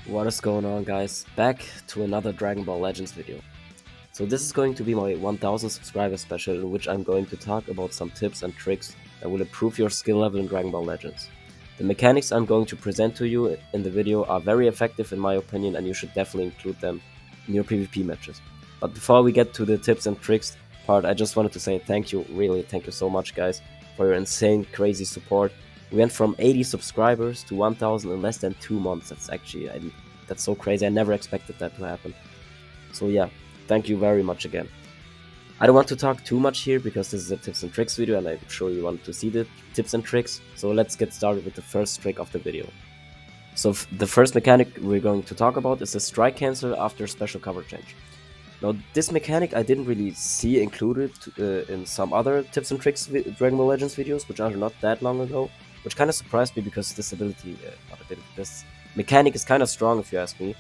What is going on, guys? Back to another Dragon Ball Legends video. So this is going to be my 1000 subscriber special, in which I'm going to talk about some tips and tricks that will improve your skill level in Dragon Ball Legends. The mechanics I'm going to present to you in the video are very effective in my opinion, and you should definitely include them in your PvP matches. But before we get to the tips and tricks part, I just wanted to say thank you, really thank you so much, guys, for your insane crazy support. We went from 80 subscribers to 1000 in less than 2 months. That's so crazy. I never expected that to happen. So yeah, thank you very much again. I don't want to talk too much here because this is a tips and tricks video and I'm sure you want to see the tips and tricks. So let's get started with the first trick of the video. So the first mechanic we're going to talk about is the strike cancel after special cover change. Now this mechanic I didn't really see included in some other tips and tricks Dragon Ball Legends videos, which are not that long ago, which kind of surprised me because this mechanic is kind of strong if you ask me.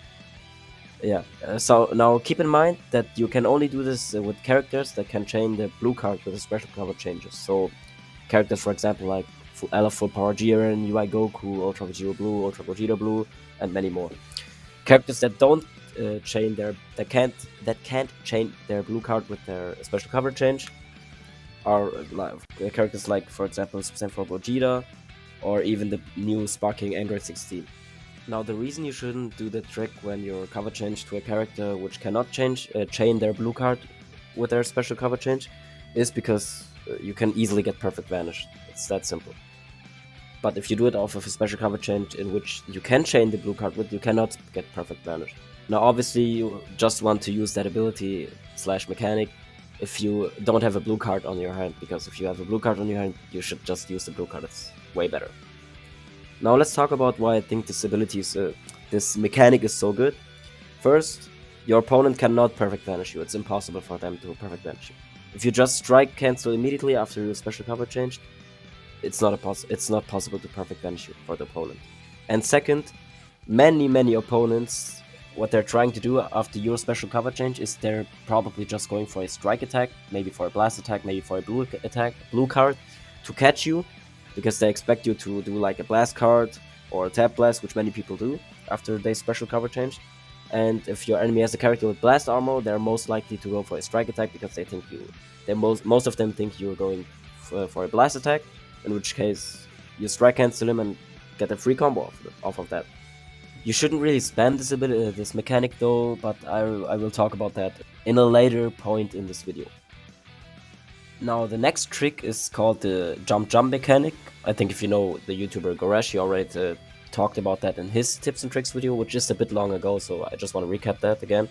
Yeah, so now keep in mind that you can only do this with characters that can chain the blue card with the special cover changes. So characters, for example, like Full Power Jiren, UI Goku, Ultra Vegeta Blue, Ultra Vegeta Blue, and many more. Characters that don't chain their that can't chain their blue card with their special cover change are characters like, for example, Super Saiyan 4 Gogeta, or even the new Sparking Android 16. Now, the reason you shouldn't do the trick when you're cover change to a character which cannot chain their blue card with their special cover change is because you can easily get perfect vanish. It's that simple. But if you do it off of a special cover change in which you can chain the blue card with, you cannot get perfect vanish. Now, obviously, you just want to use that ability / mechanic if you don't have a blue card on your hand, because if you have a blue card on your hand, you should just use the blue card. It's way better. Now let's talk about why I think this mechanic is so good. First, your opponent cannot perfect vanish you. It's impossible for them to perfect vanish you. If you just strike cancel immediately after your special cover change, it's not possible to perfect vanish you for the opponent. And second, many opponents, what they're trying to do after your special cover change is they're probably just going for a strike attack, maybe for a blast attack, maybe for a blue card to catch you, because they expect you to do like a blast card or a tap blast, which many people do after they special cover change. And if your enemy has a character with blast armor, they're most likely to go for a strike attack because most of them think you're going for a blast attack, in which case you strike cancel him and get a free combo off of that. You shouldn't really spam this mechanic though, but I will talk about that in a later point in this video. Now the next trick is called the jump mechanic. I think if you know the YouTuber Goresh, he already talked about that in his tips and tricks video, which is a bit long ago, so I just want to recap that again.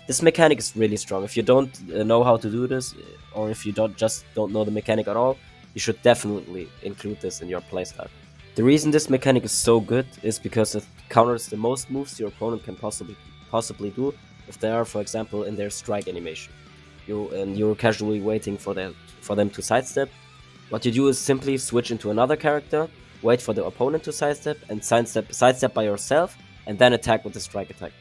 This mechanic is really strong. If you don't know how to do this, or if you don't know the mechanic at all, you should definitely include this in your playstyle. The reason this mechanic is so good is because it counters the most moves your opponent can possibly do if they are, for example, in their strike animation. You're casually waiting for them to sidestep. What you do is simply switch into another character, wait for the opponent to sidestep, and sidestep by yourself, and then attack with the strike attack.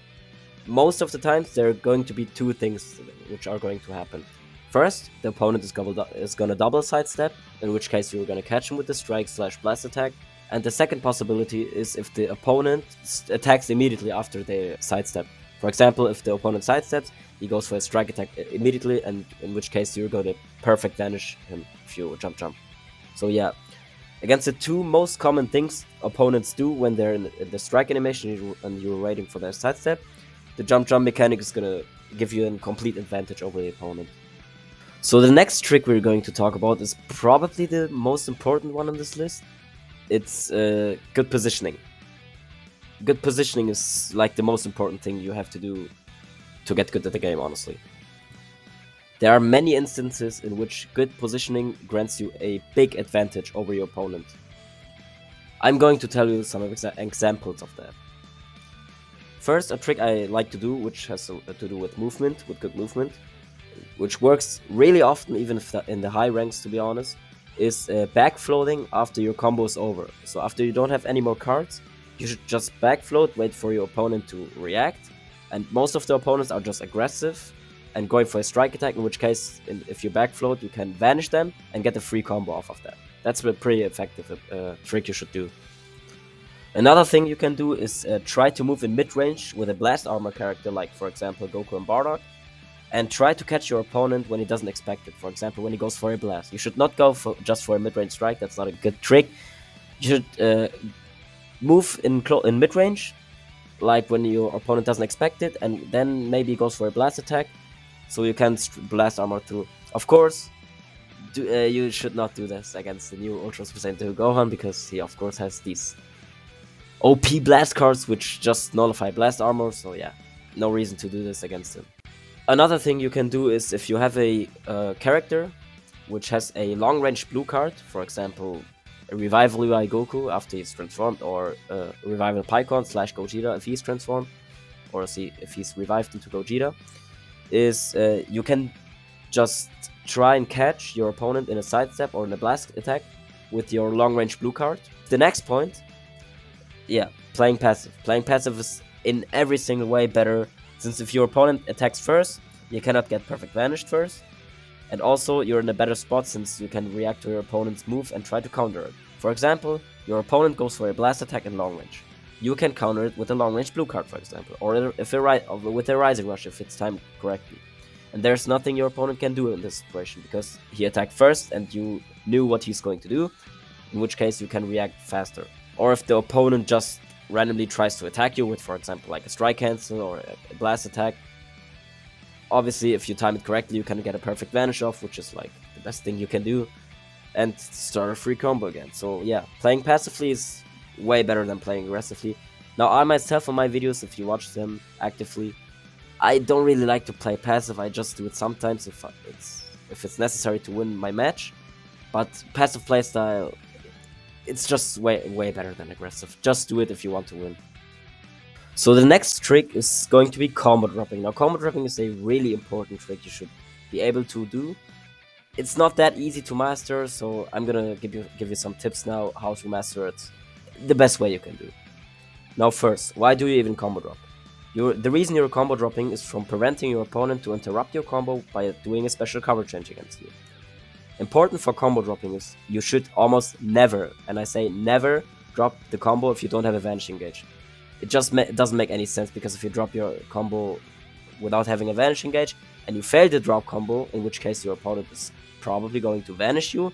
Most of the times, there are going to be two things which are going to happen. First, the opponent is gonna double sidestep, in which case you're gonna catch him with the strike / blast attack. And the second possibility is if the opponent attacks immediately after they sidestep. For example, if the opponent sidesteps, he goes for a strike attack immediately, and in which case you're going to perfect vanish him if you jump. So yeah, against the two most common things opponents do when they're in the strike animation and you're waiting for their sidestep, the jump mechanic is going to give you a complete advantage over the opponent. So the next trick we're going to talk about is probably the most important one on this list. It's good positioning. Good positioning is like the most important thing you have to do to get good at the game, honestly. There are many instances in which good positioning grants you a big advantage over your opponent. I'm going to tell you some examples of that. First, a trick I like to do, which has to do with good movement, which works really often, even if in the high ranks, to be honest, is backfloating after your combo is over. So after you don't have any more cards, you should just backfloat, wait for your opponent to react, and most of the opponents are just aggressive and going for a strike attack, in which case, if you backfloat, you can vanish them and get a free combo off of that. That's a pretty effective trick you should do. Another thing you can do is try to move in mid-range with a blast armor character, like for example Goku and Bardock, and try to catch your opponent when he doesn't expect it. For example, when he goes for a blast. You should not go just for a mid-range strike, that's not a good trick. You should move in mid-range, like when your opponent doesn't expect it, and then maybe goes for a blast attack, so you can blast armor through. Of course, you should not do this against the new Ultra Super Saiyan 2 Gohan, because he of course has these OP blast cards which just nullify blast armor, so yeah, no reason to do this against him. Another thing you can do is if you have a character which has a long range blue card, for example, a Revival UI Goku after he's transformed, or Revival Pycon / Gogeta if he's transformed, or if he's revived into Gogeta, is you can just try and catch your opponent in a sidestep or in a blast attack with your long range blue card. The next point, yeah, playing passive. Playing passive is in every single way better, since if your opponent attacks first, you cannot get perfect vanished first, and also you're in a better spot since you can react to your opponent's move and try to counter it. For example, your opponent goes for a blast attack in long range. You can counter it with a long range blue card, for example, or with a rising rush if it's timed correctly. And there's nothing your opponent can do in this situation, because he attacked first and you knew what he's going to do, in which case you can react faster. Or if the opponent just randomly tries to attack you with, for example, like a strike cancel or a blast attack, obviously if you time it correctly you can get a perfect vanish off, which is like the best thing you can do, and start a free combo again. So yeah, playing passively is way better than playing aggressively. Now I myself on my videos, if you watch them actively, I don't really like to play passive. I just do it sometimes if it's necessary to win my match. But passive playstyle, it's just way better than aggressive. Just do it if you want to win. So the next trick is going to be combo dropping. Now combo dropping is a really important trick you should be able to do. It's not that easy to master, so I'm gonna give you some tips now how to master it the best way you can do. Now first, why do you even combo drop? The reason you're combo dropping is from preventing your opponent to interrupt your combo by doing a special cover change against you. Important for combo dropping is you should almost never, and I say never, drop the combo if you don't have a Vanish Engage. It just doesn't make any sense, because if you drop your combo without having a Vanish Engage and you fail the drop combo, in which case your opponent is probably going to vanish you,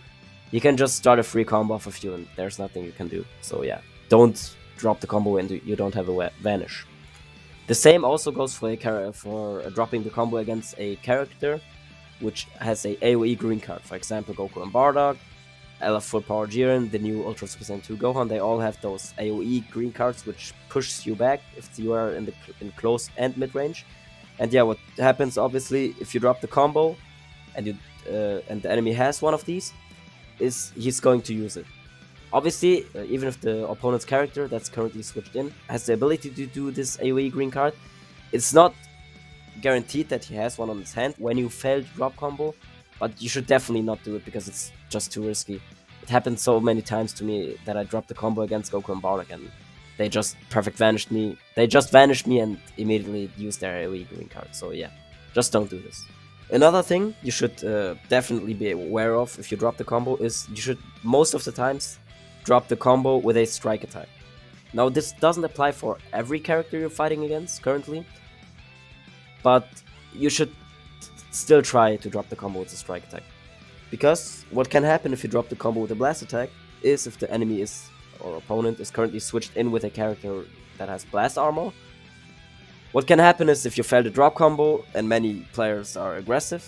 you can just start a free combo off of you and there's nothing you can do. So yeah, don't drop the combo when you don't have a Vanish. The same also goes for dropping the combo against a character which has a AoE green card. For example, Goku and Bardock, LF Full Power Jiren, the new Ultra Super Saiyan 2 Gohan, they all have those AoE green cards which pushes you back if you are in close and mid range. And yeah, what happens obviously if you drop the combo and the enemy has one of these, is he's going to use it. Obviously, even if the opponent's character that's currently switched in has the ability to do this AoE green card, it's not guaranteed that he has one on his hand when you fail the drop combo, but you should definitely not do it because it's just too risky. It happened so many times to me that I dropped the combo against Goku and Bardock and they just perfect vanished me. They just vanished me and immediately used their AoE green card. So yeah, just don't do this. Another thing you should definitely be aware of if you drop the combo is you should most of the times drop the combo with a strike attack. Now this doesn't apply for every character you're fighting against currently, but you should still try to drop the combo with a strike attack. Because what can happen if you drop the combo with a blast attack is if the enemy or opponent is currently switched in with a character that has blast armor. What can happen is if you fail the drop combo, and many players are aggressive,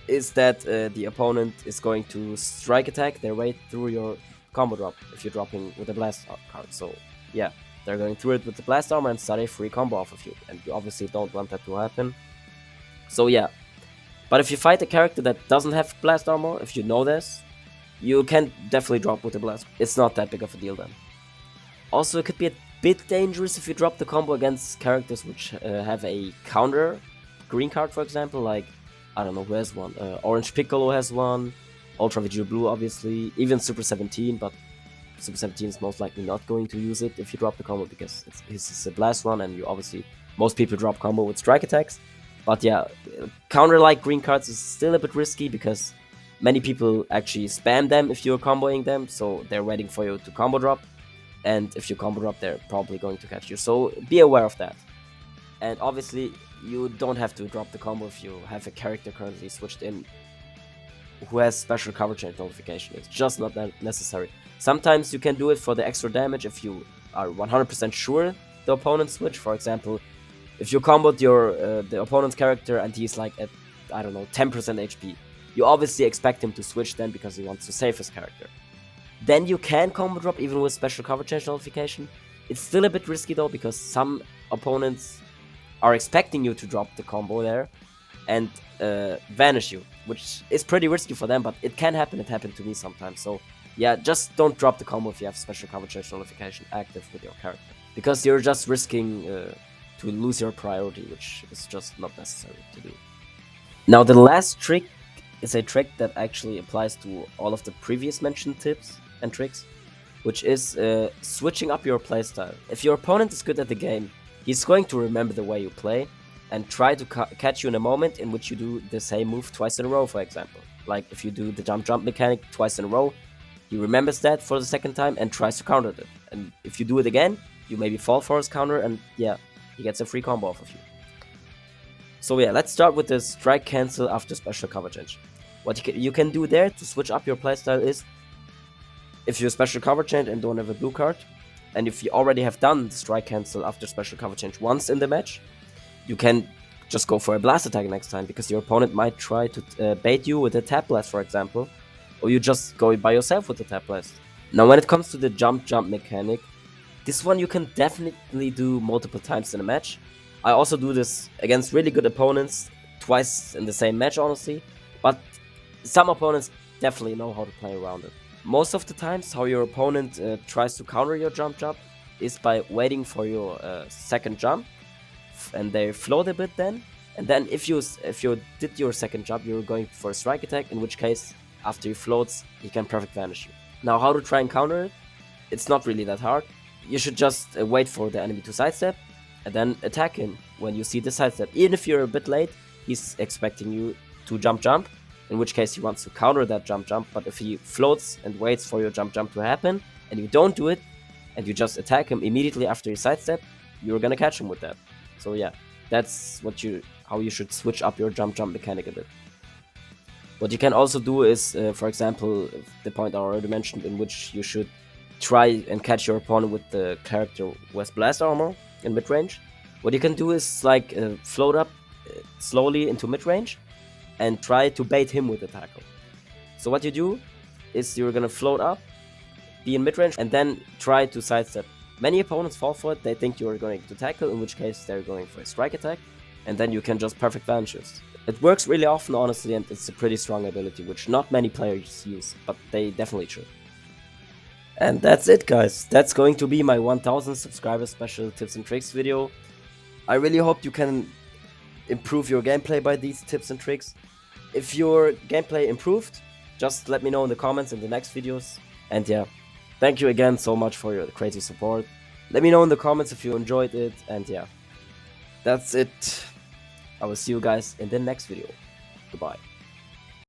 is that the opponent is going to strike attack their way through your combo drop if you're dropping with a blast card. So yeah, they're going through it with the blast armor and start a free combo off of you, and you obviously don't want that to happen. So yeah, but if you fight a character that doesn't have blast armor, if you know this, you can definitely drop with the blast. It's not that big of a deal then. Also, it could be a bit dangerous if you drop the combo against characters which have a counter green card, for example, like, I don't know who has one, Orange Piccolo has one, Ultra Vegeta Blue obviously, even Super 17, but Super 17 is most likely not going to use it if you drop the combo because it's a blast one and you obviously, most people drop combo with strike attacks. But yeah, counter-like green cards is still a bit risky because many people actually spam them if you're comboing them, so they're waiting for you to combo drop. and if you combo drop, they're probably going to catch you. So be aware of that. And obviously, you don't have to drop the combo if you have a character currently switched in who has special cover change notification. It's just not that necessary. Sometimes you can do it for the extra damage if you are 100% sure the opponent switch. For example, if you comboed the opponent's character and he's like at, I don't know, 10% HP, you obviously expect him to switch then because he wants to save his character. Then you can combo drop even with special cover change notification. It's still a bit risky though, because some opponents are expecting you to drop the combo there and vanish you, which is pretty risky for them, but it can happen. It happened to me sometimes. So yeah, just don't drop the combo if you have special cover change notification active with your character, because you're just risking to lose your priority, which is just not necessary to do. Now the last trick is a trick that actually applies to all of the previous mentioned tips and tricks, which is switching up your playstyle. If your opponent is good at the game, he's going to remember the way you play and try to catch you in a moment in which you do the same move twice in a row, for example. Like if you do the jump mechanic twice in a row, he remembers that for the second time and tries to counter it. And if you do it again, you maybe fall for his counter, and yeah, he gets a free combo off of you. So yeah, let's start with the strike cancel after special cover change. What you can do there to switch up your playstyle is, if you special cover change and don't have a blue card, and if you already have done strike cancel after special cover change once in the match, you can just go for a blast attack next time, because your opponent might try to bait you with a tap blast, for example, or you just go by yourself with the tap blast. Now when it comes to the jump mechanic, this one you can definitely do multiple times in a match. I also do this against really good opponents twice in the same match, honestly, but some opponents definitely know how to play around it. Most of the times, how your opponent tries to counter your jump is by waiting for your second jump, and they float a bit then. And then if you did your second jump, you're going for a strike attack, in which case, after he floats, he can perfect vanish you. Now, how to try and counter it? It's not really that hard. You should just wait for the enemy to sidestep, and then attack him when you see the sidestep. Even if you're a bit late, he's expecting you to jump, in which case he wants to counter that jump, but if he floats and waits for your jump to happen, and you don't do it, and you just attack him immediately after he sidestep, you're gonna catch him with that. So yeah, that's how you should switch up your jump mechanic a bit. What you can also do is, for example, the point I already mentioned, in which you should try and catch your opponent with the character with blast armor in mid-range. What you can do is like float up slowly into mid-range and try to bait him with the tackle. So what you do is you're gonna float up, be in mid-range, and then try to sidestep. Many opponents fall for it. They think you're going to tackle, in which case they're going for a strike attack, and then you can just perfect vanishes. It works really often, honestly, and it's a pretty strong ability, which not many players use, but they definitely should. And that's it, guys. That's going to be my 1000 subscribers special tips and tricks video. I really hope you can improve your gameplay by these tips and tricks. If your gameplay improved, just let me know in the comments in the next videos. And yeah, thank you again so much for your crazy support. Let me know in the comments if you enjoyed it, and yeah, that's it. I will see you guys in the next video. Goodbye.